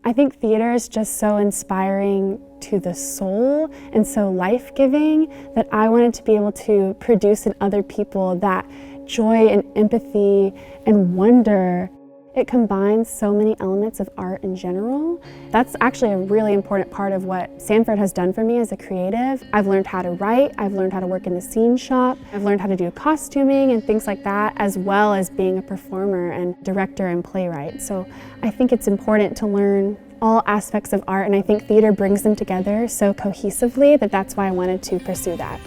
I think theater is just so inspiring to the soul and so life-giving that I wanted to be able to produce in other people that joy and empathy and wonder. It combines so many elements of art in general. That's actually a really important part of what Samford has done for me as a creative. I've learned how to write, I've learned how to work in the scene shop, I've learned how to do costuming and things like that, as well as being a performer and director and playwright. So I think it's important to learn all aspects of art, and I think theater brings them together so cohesively that that's why I wanted to pursue that.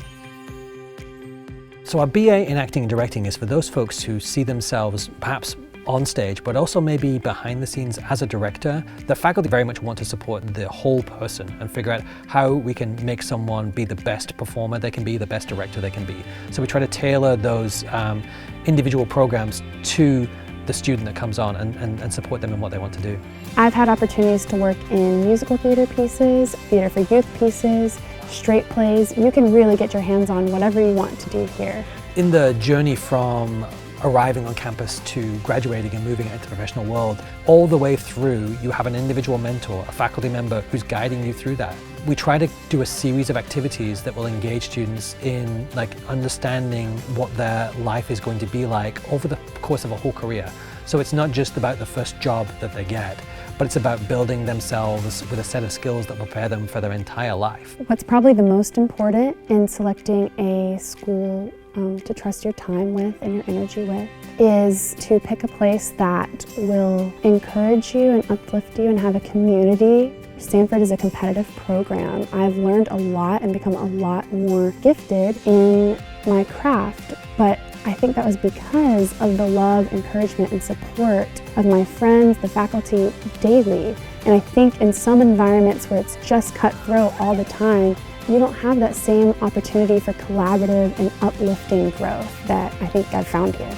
So our BA in acting and directing is for those folks who see themselves perhaps on stage, but also maybe behind the scenes as a director. The faculty very much want to support the whole person and figure out how we can make someone be the best performer they can be, the best director they can be. So we try to tailor those individual programs to the student that comes on and support them in what they want to do. I've had opportunities to work in musical theater pieces, theater for youth pieces, straight plays. You can really get your hands on whatever you want to do here. In the journey from arriving on campus to graduating and moving out into the professional world, all the way through you have an individual mentor, a faculty member who's guiding you through that. We try to do a series of activities that will engage students in understanding what their life is going to be like over the course of a whole career. So it's not just about the first job that they get, but it's about building themselves with a set of skills that prepare them for their entire life. What's probably the most important in selecting a school to trust your time with and your energy with is to pick a place that will encourage you and uplift you and have a community. Samford is a competitive program. I've learned a lot and become a lot more gifted in my craft, but I think that was because of the love, encouragement, and support of my friends, the faculty, daily. And I think in some environments where it's just cutthroat all the time, you don't have that same opportunity for collaborative and uplifting growth that I think I've found here.